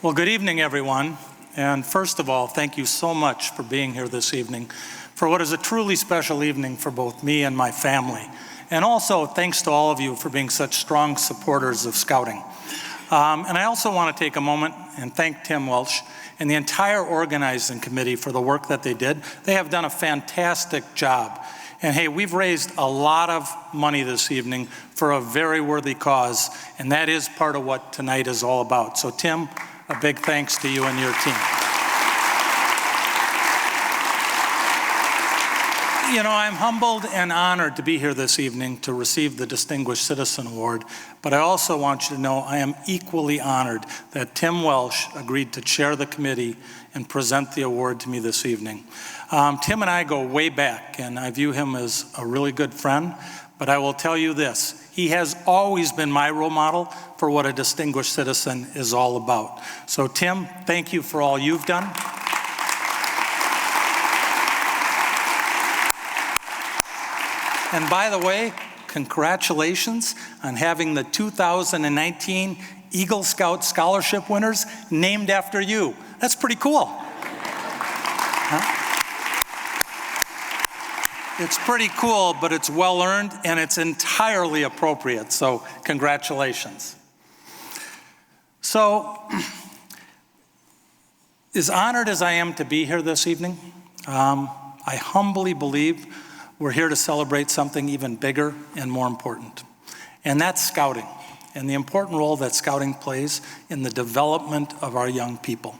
Well, good evening, everyone. And first of all, thank you so much for being here this evening for what is a truly special evening for both me and my family. And also, thanks to all of you for being such strong supporters of Scouting. And I also want to take a moment and thank Tim Welsh and the entire organizing committee for the work that they did. They have done a fantastic job. And hey, we've raised a lot of money this evening for a very worthy cause, and that is part of what tonight is all about. So Tim, a big thanks to you and your team. You know, I'm humbled and honored to be here this evening to receive the Distinguished Citizen Award, but I also want you to know I am equally honored that Tim Welsh agreed to chair the committee and present the award to me this evening. Tim and I go way back, and I view him as a really good friend, but I will tell you this, he has always been my role model for what a distinguished citizen is all about. So Tim, thank you for all you've done. And by the way, congratulations on having the 2019 Eagle Scout Scholarship winners named after you. That's pretty cool. Huh? It's pretty cool, but it's well earned and it's entirely appropriate, so congratulations. So, as honored as I am to be here this evening, I humbly believe we're here to celebrate something even bigger and more important, and that's Scouting, and the important role that Scouting plays in the development of our young people.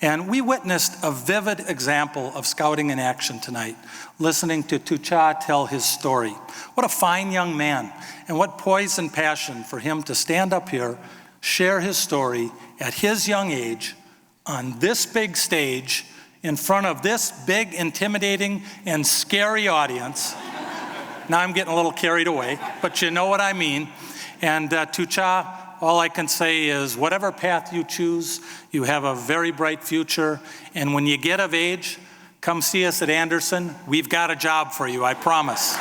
And we witnessed a vivid example of Scouting in action tonight, listening to Tucha tell his story. What a fine young man, and what poise and passion for him to stand up here, share his story at his young age, on this big stage, in front of this big, intimidating, and scary audience. Now I'm getting a little carried away, but you know what I mean. And Tucha, all I can say is whatever path you choose, you have a very bright future. And when you get of age, come see us at Andersen. We've got a job for you, I promise.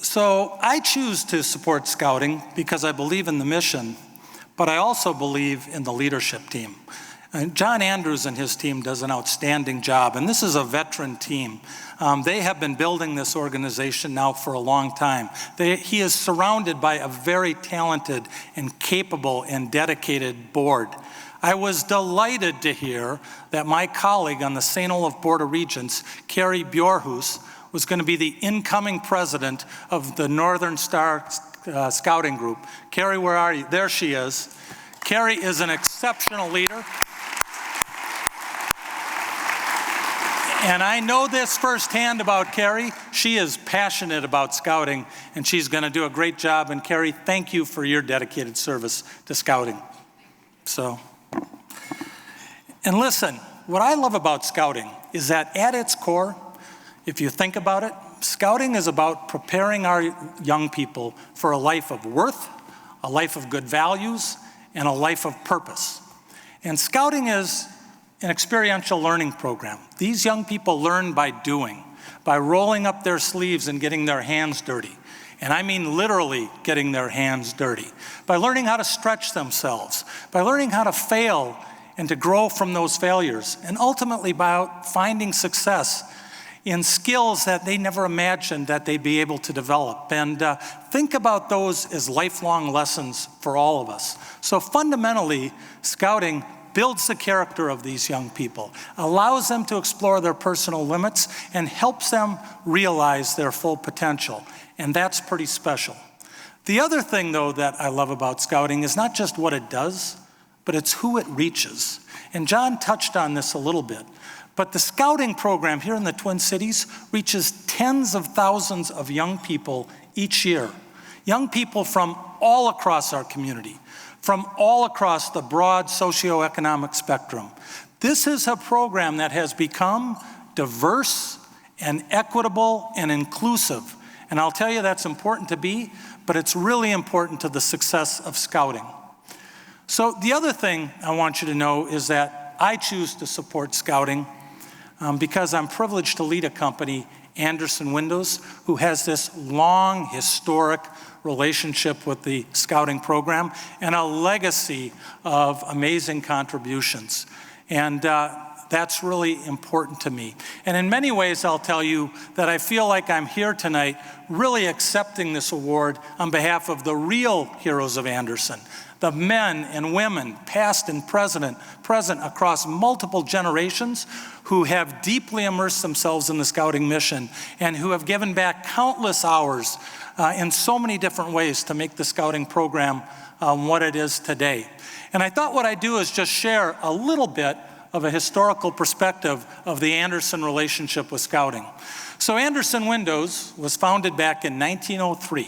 So I choose to support Scouting because I believe in the mission, but I also believe in the leadership team. And John Andrews and his team does an outstanding job, and this is a veteran team. They have been building this organization now for a long time. He is surrounded by a very talented and capable and dedicated board. I was delighted to hear that my colleague on the St. Olaf Board of Regents, Carrie Bjorhus, was going to be the incoming president of the Northern Star Scouting Group. Carrie, where are you? There she is. Carrie is an exceptional leader. And I know this firsthand about Carrie. She is passionate about Scouting, and she's going to do a great job. And Carrie, thank you for your dedicated service to Scouting. And listen, what I love about Scouting is that at its core, if you think about it, Scouting is about preparing our young people for a life of worth, a life of good values, and a life of purpose. And Scouting is an experiential learning program. These young people learn by doing, by rolling up their sleeves and getting their hands dirty. And I mean literally getting their hands dirty. By learning how to stretch themselves, by learning how to fail and to grow from those failures, and ultimately by finding success in skills that they never imagined that they'd be able to develop. And think about those as lifelong lessons for all of us. So fundamentally, Scouting builds the character of these young people, allows them to explore their personal limits, and helps them realize their full potential. And that's pretty special. The other thing, though, that I love about Scouting is not just what it does, but it's who it reaches. And John touched on this a little bit. But the Scouting program here in the Twin Cities reaches tens of thousands of young people each year. Young people from all across our community, from all across the broad socioeconomic spectrum. This is a program that has become diverse and equitable and inclusive. And I'll tell you that's important to be, but it's really important to the success of Scouting. So the other thing I want you to know is that I choose to support Scouting because I'm privileged to lead a company Andersen Windows, who has this long, historic relationship with the Scouting program and a legacy of amazing contributions. And that's really important to me. And in many ways, I'll tell you that I feel like I'm here tonight really accepting this award on behalf of the real heroes of Andersen, the men and women, past and present across multiple generations, who have deeply immersed themselves in the Scouting mission and who have given back countless hours in so many different ways to make the Scouting program what it is today. And I thought what I'd do is just share a little bit of a historical perspective of the Andersen relationship with Scouting. So Andersen Windows was founded back in 1903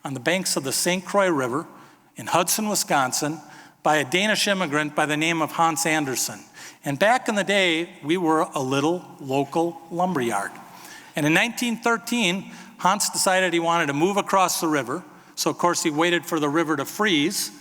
on the banks of the St. Croix River in Hudson, Wisconsin, by a Danish immigrant by the name of Hans Andersen. And back in the day, we were a little local lumberyard. And in 1913, Hans decided he wanted to move across the river. So of course he waited for the river to freeze,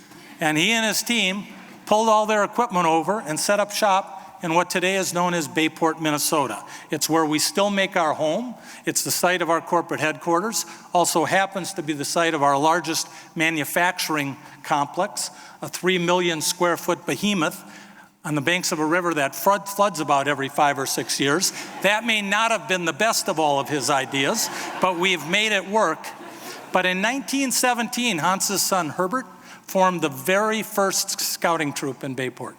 and he and his team pulled all their equipment over and set up shop in what today is known as Bayport, Minnesota. It's where we still make our home. It's the site of our corporate headquarters. Also happens to be the site of our largest manufacturing complex, a 3 million square foot behemoth on the banks of a river that floods about every 5 or 6 years. That may not have been the best of all of his ideas, but we've made it work. But in 1917, Hans's son Herbert formed the very first Scouting troop in Bayport.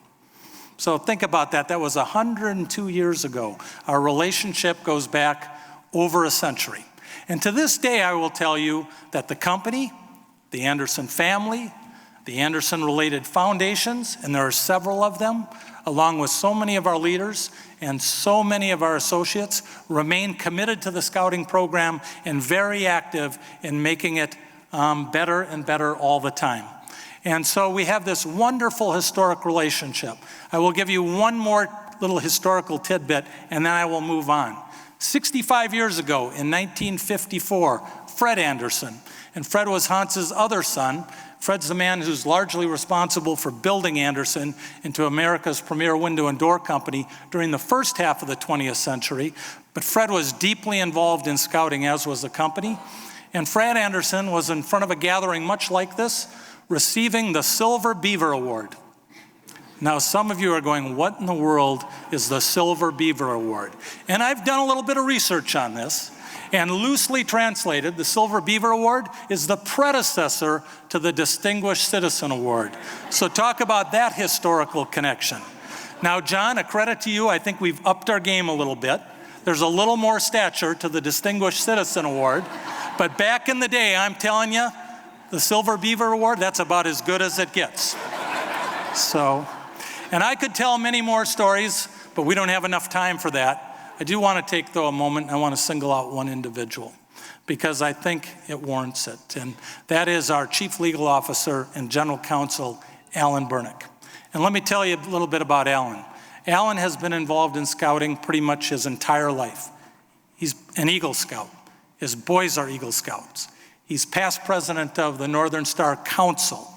So think about that. That was 102 years ago. Our relationship goes back over a century. And to this day, I will tell you that the company, the Andersen family, the Andersen-related foundations, and there are several of them, along with so many of our leaders and so many of our associates, remain committed to the Scouting program and very active in making it better and better all the time. And so we have this wonderful historic relationship. I will give you one more little historical tidbit, and then I will move on. 65 years ago, in 1954, Fred Andersen, and Fred was Hans's other son. Fred's the man who's largely responsible for building Andersen into America's premier window and door company during the first half of the 20th century. But Fred was deeply involved in Scouting, as was the company. And Fred Andersen was in front of a gathering much like this, receiving the Silver Beaver Award. Now, some of you are going, what in the world is the Silver Beaver Award? And I've done a little bit of research on this, and loosely translated, the Silver Beaver Award is the predecessor to the Distinguished Citizen Award. So talk about that historical connection. Now, John, a credit to you, I think we've upped our game a little bit. There's a little more stature to the Distinguished Citizen Award, but back in the day, I'm telling you, the Silver Beaver Award, that's about as good as it gets. So, and I could tell many more stories, but we don't have enough time for that. I do want to take, though, a moment. I want to single out one individual because I think it warrants it. And that is our Chief Legal Officer and General Counsel, Alan Bernick. And let me tell you a little bit about Alan. Alan has been involved in Scouting pretty much his entire life. He's an Eagle Scout. His boys are Eagle Scouts. He's past president of the Northern Star Council.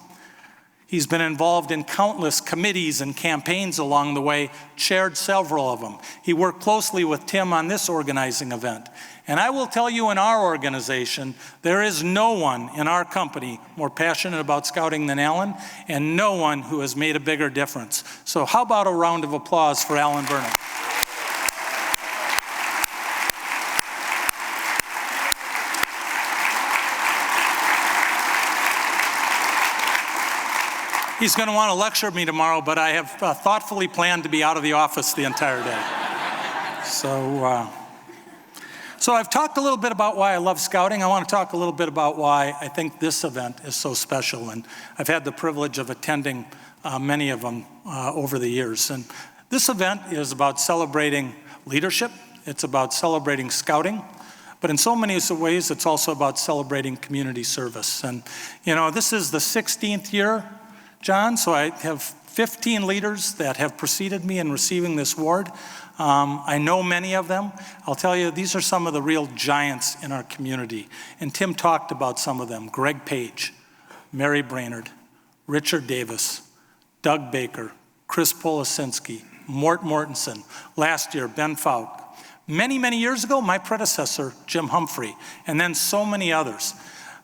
He's been involved in countless committees and campaigns along the way, chaired several of them. He worked closely with Tim on this organizing event. And I will tell you, in our organization, there is no one in our company more passionate about Scouting than Alan, and no one who has made a bigger difference. So how about a round of applause for Alan Bernick? He's going to want to lecture me tomorrow, but I have thoughtfully planned to be out of the office the entire day. So I've talked a little bit about why I love Scouting. I want to talk a little bit about why I think this event is so special. And I've had the privilege of attending many of them over the years. And this event is about celebrating leadership. It's about celebrating Scouting. But in so many ways, it's also about celebrating community service. And, you know, this is the 16th year, John, so I have 15 leaders that have preceded me in receiving this award. I know many of them. I'll tell you, these are some of the real giants in our community. And Tim talked about some of them. Greg Page, Mary Brainerd, Richard Davis, Doug Baker, Chris Polisinski, Mort Mortensen, last year, Ben Falk, Many, many years ago, my predecessor, Jim Humphrey, and then so many others.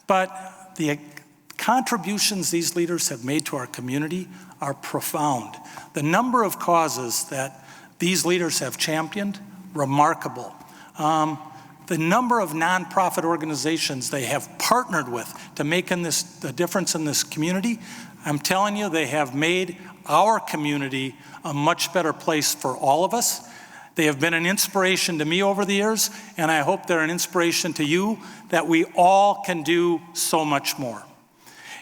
But the contributions these leaders have made to our community are profound. The number of causes that these leaders have championed, remarkable. The number of nonprofit organizations they have partnered with to make the difference in this community, I'm telling you, they have made our community a much better place for all of us. They have been an inspiration to me over the years, and I hope they're an inspiration to you, that we all can do so much more.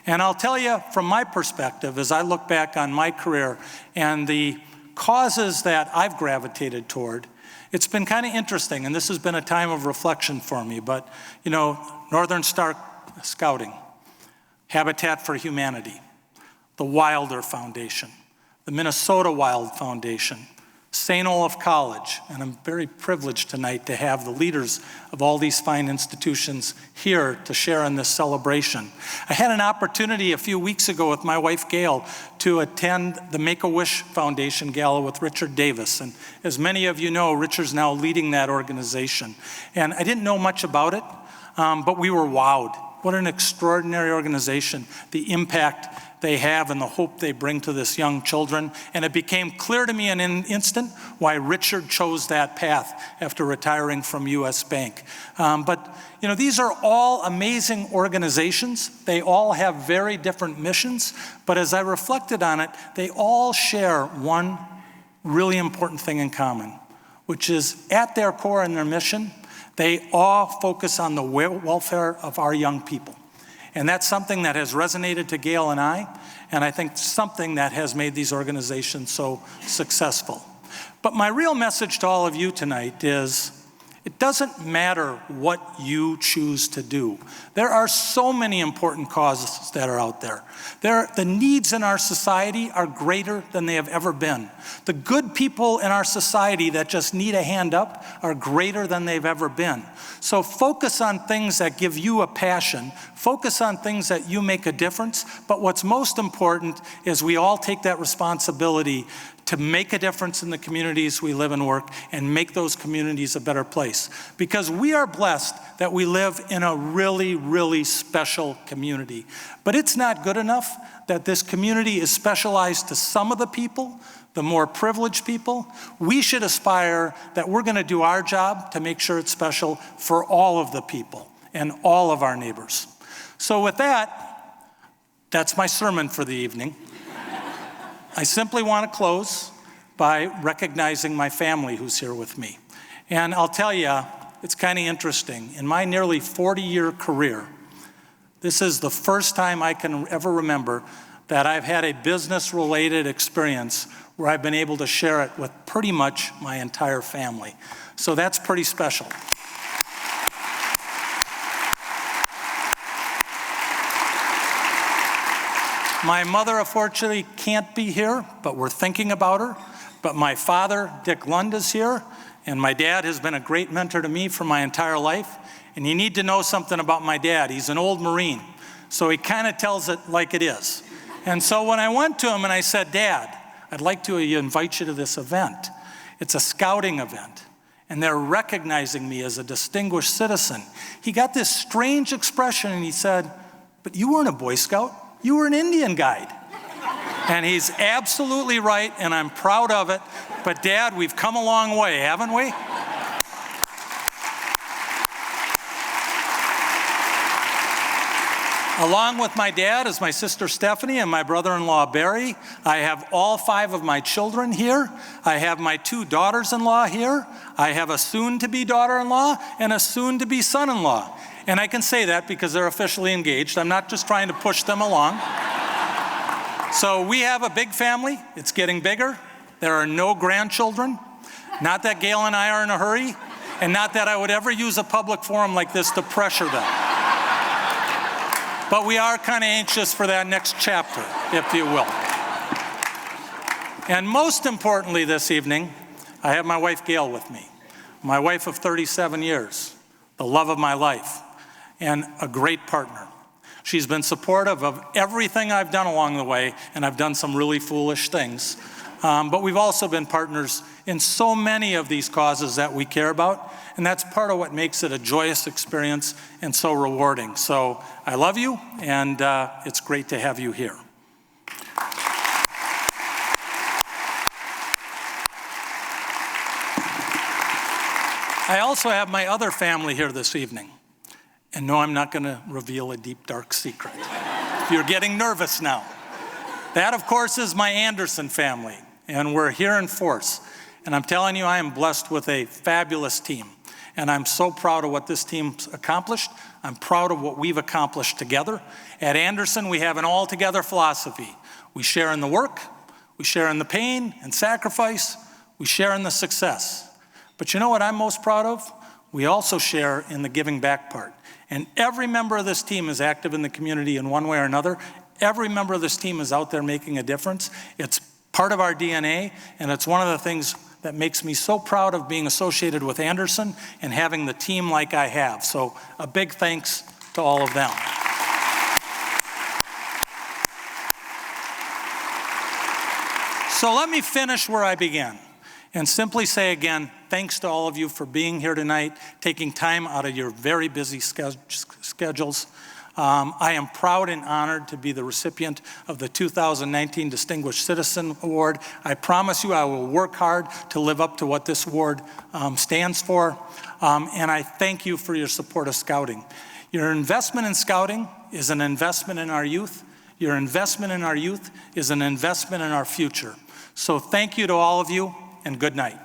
And I'll tell you, from my perspective, as I look back on my career and the causes that I've gravitated toward, it's been kind of interesting, and this has been a time of reflection for me. But, Northern Star Scouting, Habitat for Humanity, the Wilder Foundation, the Minnesota Wild Foundation, St. Olaf College, and I'm very privileged tonight to have the leaders of all these fine institutions here to share in this celebration. I had an opportunity a few weeks ago with my wife Gail to attend the Make-A-Wish Foundation Gala with Richard Davis, and as many of you know, Richard's now leading that organization. And I didn't know much about it, but we were wowed. What an extraordinary organization, the impact they have and the hope they bring to this young children. And it became clear to me in an instant why Richard chose that path after retiring from U.S. Bank. But these are all amazing organizations. They all have very different missions. But as I reflected on it, they all share one really important thing in common, which is at their core and their mission, they all focus on the welfare of our young people. And that's something that has resonated to Gail and I think something that has made these organizations so successful. But my real message to all of you tonight is, it doesn't matter what you choose to do. There are so many important causes that are out there. The needs in our society are greater than they have ever been. The good people in our society that just need a hand up are greater than they've ever been. So focus on things that give you a passion. Focus on things that you make a difference. But what's most important is we all take that responsibility to make a difference in the communities we live and work and make those communities a better place. Because we are blessed that we live in a really, really special community. But it's not good enough that this community is specialized to some of the people, the more privileged people. We should aspire that we're going to do our job to make sure it's special for all of the people and all of our neighbors. So with that, that's my sermon for the evening. I simply want to close by recognizing my family who's here with me. And I'll tell you, it's kind of interesting. In my nearly 40-year career, this is the first time I can ever remember that I've had a business-related experience where I've been able to share it with pretty much my entire family. So that's pretty special. My mother, unfortunately, can't be here, but we're thinking about her. But my father, Dick Lund, is here, and my dad has been a great mentor to me for my entire life. And you need to know something about my dad. He's an old Marine, so he kind of tells it like it is. And so when I went to him and I said, Dad, I'd like to invite you to this event. It's a scouting event, and they're recognizing me as a distinguished citizen. He got this strange expression, and he said, but you weren't a Boy Scout. You were an Indian guide. And he's absolutely right, and I'm proud of it. But Dad, we've come a long way, haven't we? Along with my dad is my sister Stephanie and my brother-in-law Barry. I have all 5 of my children here. I have my 2 daughters-in-law here. I have a soon-to-be daughter-in-law and a soon-to-be son-in-law. And I can say that because they're officially engaged. I'm not just trying to push them along. So we have a big family. It's getting bigger. There are no grandchildren. Not that Gail and I are in a hurry, and not that I would ever use a public forum like this to pressure them. But we are kind of anxious for that next chapter, if you will. And most importantly this evening, I have my wife Gail with me. My wife of 37 years, the love of my life, and a great partner. She's been supportive of everything I've done along the way, and I've done some really foolish things. But we've also been partners in so many of these causes that we care about, and that's part of what makes it a joyous experience and so rewarding. So I love you, and it's great to have you here. I also have my other family here this evening. And no, I'm not going to reveal a deep, dark secret. If you're getting nervous now. That, of course, is my Andersen family, and we're here in force. And I'm telling you, I am blessed with a fabulous team. And I'm so proud of what this team's accomplished. I'm proud of what we've accomplished together. At Andersen, we have an all-together philosophy. We share in the work, we share in the pain and sacrifice, we share in the success. But you know what I'm most proud of? We also share in the giving back part. And every member of this team is active in the community in one way or another. Every member of this team is out there making a difference. It's part of our DNA, and it's one of the things that makes me so proud of being associated with Andersen and having the team like I have. So a big thanks to all of them. So let me finish where I began and simply say again, thanks to all of you for being here tonight, taking time out of your very busy schedules. I am proud and honored to be the recipient of the 2019 Distinguished Citizen Award. I promise you I will work hard to live up to what this award stands for. And I thank you for your support of Scouting. Your investment in Scouting is an investment in our youth. Your investment in our youth is an investment in our future. So thank you to all of you, and good night.